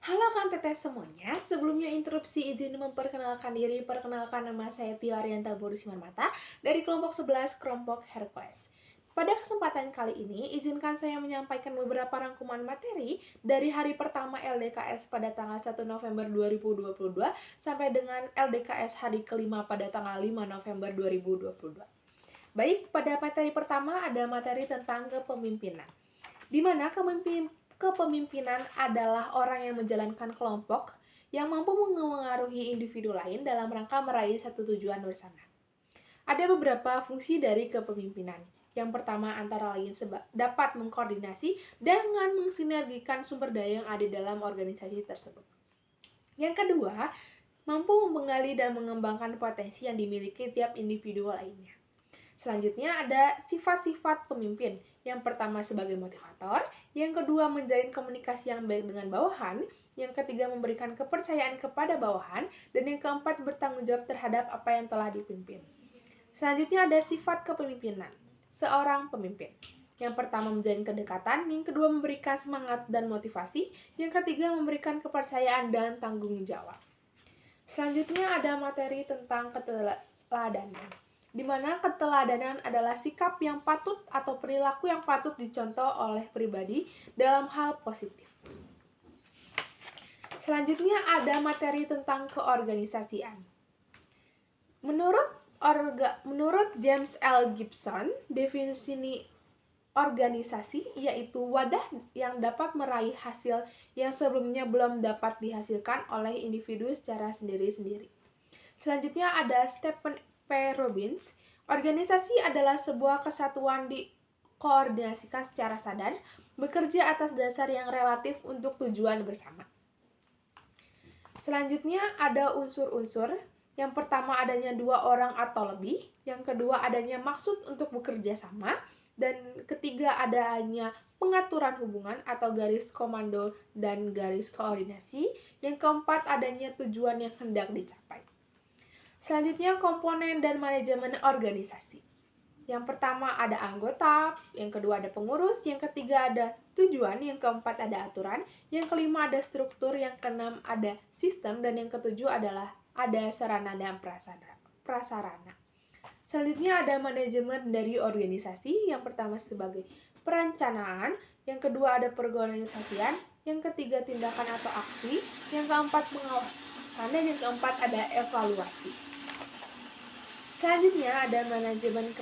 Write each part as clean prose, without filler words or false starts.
Halo Kang Teteh semuanya, sebelumnya interupsi izin memperkenalkan diri, perkenalkan nama saya Tio Arianta Boru Simarmata dari kelompok 11 kelompok Hercules. Pada kesempatan kali ini, izinkan saya menyampaikan beberapa rangkuman materi dari hari pertama LDKS pada tanggal 1 November 2022 sampai dengan LDKS hari kelima pada tanggal 5 November 2022. Baik, pada materi pertama ada materi tentang kepemimpinan, di mana kepemimpinan adalah orang yang menjalankan kelompok yang mampu mengaruhi individu lain dalam rangka meraih satu tujuan bersama. Ada beberapa fungsi dari kepemimpinan. Yang pertama antara lain dapat mengkoordinasi dengan mensinergikan sumber daya yang ada dalam organisasi tersebut. Yang kedua, mampu menggali dan mengembangkan potensi yang dimiliki tiap individu lainnya. Selanjutnya ada sifat-sifat pemimpin. Yang pertama sebagai motivator, yang kedua menjalin komunikasi yang baik dengan bawahan, yang ketiga memberikan kepercayaan kepada bawahan, dan yang keempat bertanggung jawab terhadap apa yang telah dipimpin. Selanjutnya ada sifat kepemimpinan seorang pemimpin. Yang pertama menjalin kedekatan, yang kedua memberikan semangat dan motivasi, yang ketiga memberikan kepercayaan dan tanggung jawab. Selanjutnya ada materi tentang keteladanan, di mana keteladanan adalah sikap yang patut atau perilaku yang patut dicontoh oleh pribadi dalam hal positif. Selanjutnya ada materi tentang keorganisasian. Menurut James L. Gibson, definisi organisasi yaitu wadah yang dapat meraih hasil yang sebelumnya belum dapat dihasilkan oleh individu secara sendiri-sendiri. Selanjutnya ada Stephen P. Robbins. Organisasi adalah sebuah kesatuan dikoordinasikan secara sadar, bekerja atas dasar yang relatif untuk tujuan bersama. Selanjutnya ada unsur-unsur. Yang pertama adanya 2 orang atau lebih, yang kedua adanya maksud untuk bekerja sama, dan ketiga adanya pengaturan hubungan atau garis komando dan garis koordinasi, yang keempat adanya tujuan yang hendak dicapai. Selanjutnya komponen dan manajemen organisasi. Yang pertama ada anggota, yang kedua ada pengurus, yang ketiga ada tujuan, yang keempat ada aturan, yang kelima ada struktur, yang keenam ada sistem, dan yang ketujuh adalah ada sarana dan prasarana. Selanjutnya ada manajemen dari organisasi, yang pertama sebagai perencanaan, yang kedua ada perorganisasian, yang ketiga tindakan atau aksi, yang keempat pengawasan, dan yang keempat ada evaluasi. Selanjutnya ada manajemen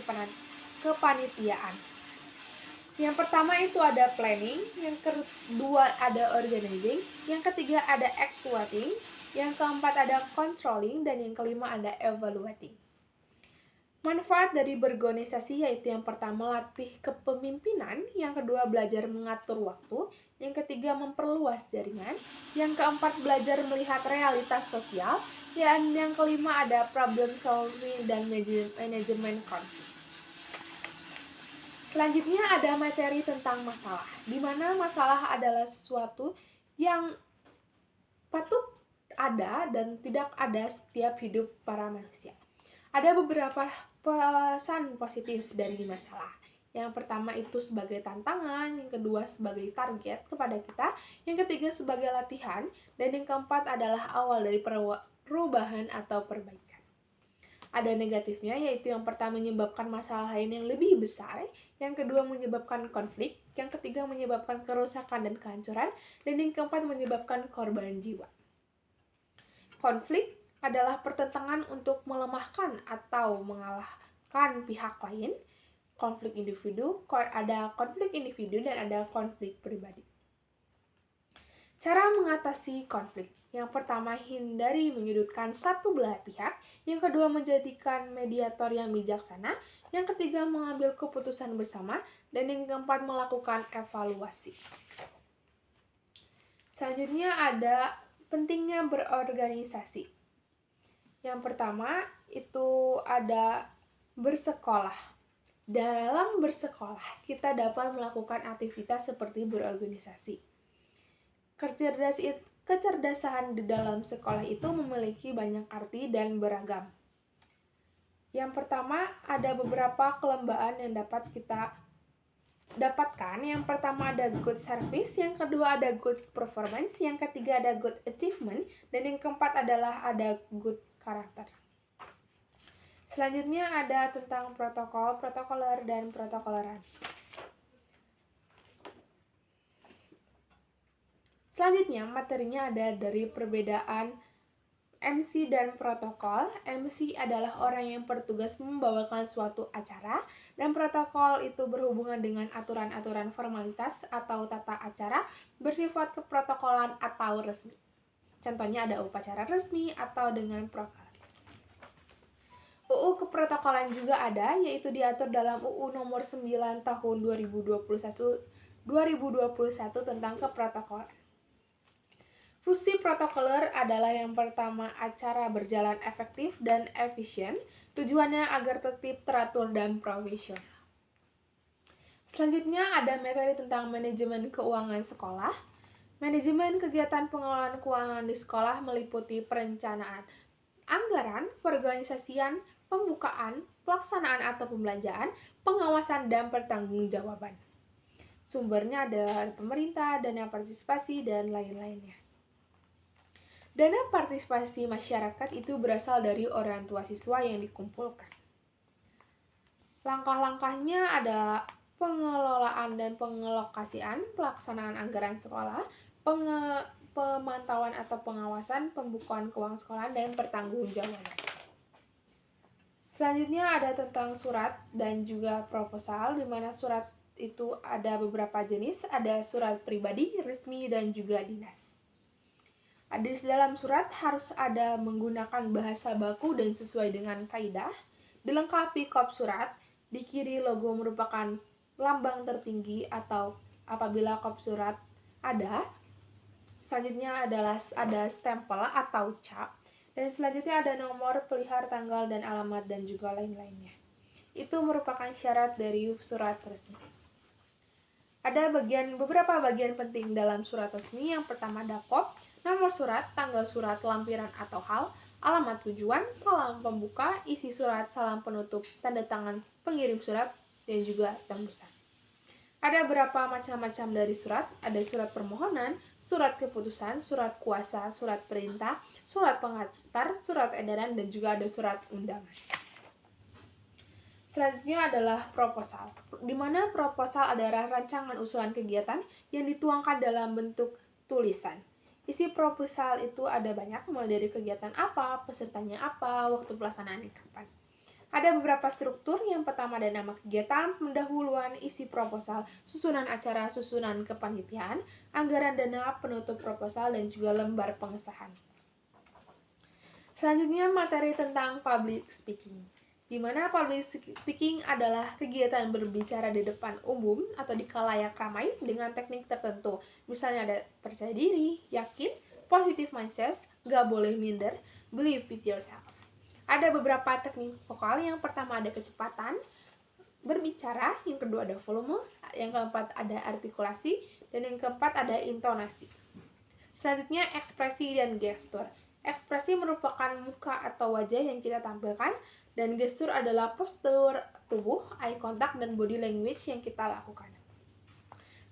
kepanitiaan. Yang pertama itu ada planning, yang kedua ada organizing, yang ketiga ada actuating, yang keempat ada controlling, dan yang kelima ada evaluating. Manfaat dari berorganisasi yaitu yang pertama latih kepemimpinan, yang kedua belajar mengatur waktu, yang ketiga memperluas jaringan, yang keempat belajar melihat realitas sosial, dan yang kelima ada problem solving dan manajemen konflik. Selanjutnya ada materi tentang masalah, di mana masalah adalah sesuatu yang patut ada dan tidak ada setiap hidup para manusia. Ada beberapa pesan positif dari masalah. Yang pertama itu sebagai tantangan, yang kedua sebagai target kepada kita, yang ketiga sebagai latihan, dan yang keempat adalah awal dari perubahan atau perbaikan. Ada negatifnya, yaitu yang pertama menyebabkan masalah lain yang lebih besar, yang kedua menyebabkan konflik, yang ketiga menyebabkan kerusakan dan kehancuran, dan yang keempat menyebabkan korban jiwa. Konflik adalah pertentangan untuk melemahkan atau mengalahkan pihak lain. Konflik individu, ada konflik individu dan ada konflik pribadi. Cara mengatasi konflik. Yang pertama, hindari menyudutkan satu belah pihak. Yang kedua, menjadikan mediator yang bijaksana. Yang ketiga, mengambil keputusan bersama. Dan yang keempat, melakukan evaluasi. Selanjutnya ada pentingnya berorganisasi. Yang pertama itu ada bersekolah. Dalam bersekolah, kita dapat melakukan aktivitas seperti berorganisasi. Kecerdasan di dalam sekolah itu memiliki banyak arti dan beragam. Yang pertama, ada beberapa kelembaan yang dapat kita dapatkan. Yang pertama ada good service, yang kedua ada good performance, yang ketiga ada good achievement, dan yang keempat adalah ada good character. Selanjutnya ada tentang protokol, protokoler, dan protokoleran. Selanjutnya materinya ada dari perbedaan MC dan protokol. MC adalah orang yang bertugas membawakan suatu acara, dan protokol itu berhubungan dengan aturan-aturan formalitas atau tata acara bersifat keprotokolan atau resmi. Contohnya ada upacara resmi atau dengan prokal. UU keprotokolan juga ada, yaitu diatur dalam UU nomor 9 tahun 2021 tentang keprotokolan. Fungsi protokoler adalah yang pertama, acara berjalan efektif dan efisien, tujuannya agar tertib, teratur, dan profesional. Selanjutnya ada materi tentang manajemen keuangan sekolah. Manajemen kegiatan pengelolaan keuangan di sekolah meliputi perencanaan anggaran, perorganisasian, pembukaan, pelaksanaan atau pembelanjaan, pengawasan, dan pertanggungjawaban. Sumbernya adalah pemerintah, dana partisipasi, dan lain-lainnya. Dana partisipasi masyarakat itu berasal dari orang tua siswa yang dikumpulkan. Langkah-langkahnya ada pengelolaan dan pengelokasian, pelaksanaan anggaran sekolah, pemantauan atau pengawasan, pembukuan keuangan sekolah, dan pertanggungjawaban. Selanjutnya ada tentang surat dan juga proposal, di mana surat itu ada beberapa jenis, ada surat pribadi, resmi, dan juga dinas. Di dalam surat harus ada menggunakan bahasa baku dan sesuai dengan kaidah, dilengkapi kop surat, di kiri logo merupakan lambang tertinggi atau apabila kop surat ada. Selanjutnya adalah ada stempel atau cap, dan selanjutnya ada nomor, pelihar, tanggal, dan alamat, dan juga lain-lainnya. Itu merupakan syarat dari surat resmi. Ada beberapa bagian penting dalam surat resmi. Yang pertama ada kop, nomor surat, tanggal surat, lampiran atau hal, alamat tujuan, salam pembuka, isi surat, salam penutup, tanda tangan pengirim surat, dan juga tembusan. Ada berapa macam-macam dari surat? Ada surat permohonan, surat keputusan, surat kuasa, surat perintah, surat pengantar, surat edaran, dan juga ada surat undangan. Selanjutnya adalah proposal, di mana proposal adalah rancangan usulan kegiatan yang dituangkan dalam bentuk tulisan. Isi proposal itu ada banyak, mulai dari kegiatan apa, pesertanya apa, waktu pelaksanaannya kapan. Ada beberapa struktur. Yang pertama ada nama kegiatan, pendahuluan, isi proposal, susunan acara, susunan kepanitiaan, anggaran dana, penutup proposal, dan juga lembar pengesahan. Selanjutnya materi tentang public speaking, di mana public speaking adalah kegiatan berbicara di depan umum atau di khalayak ramai dengan teknik tertentu. Misalnya ada percaya diri, yakin, positive mindset, gak boleh minder, believe with yourself. Ada beberapa teknik vokal. Yang pertama ada kecepatan berbicara, yang kedua ada volume, yang keempat ada artikulasi, dan yang keempat ada intonasi. Selanjutnya ekspresi dan gestur. Ekspresi merupakan muka atau wajah yang kita tampilkan, dan gestur adalah postur tubuh, eye contact, dan body language yang kita lakukan.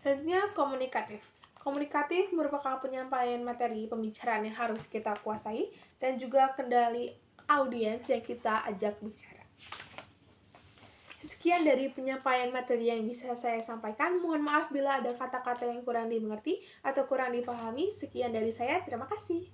Selanjutnya komunikatif. Komunikatif merupakan penyampaian materi pembicaraan yang harus kita kuasai, dan juga kendali audiens yang kita ajak bicara. Sekian dari penyampaian materi yang bisa saya sampaikan. Mohon maaf bila ada kata-kata yang kurang dimengerti atau kurang dipahami. Sekian dari saya, terima kasih.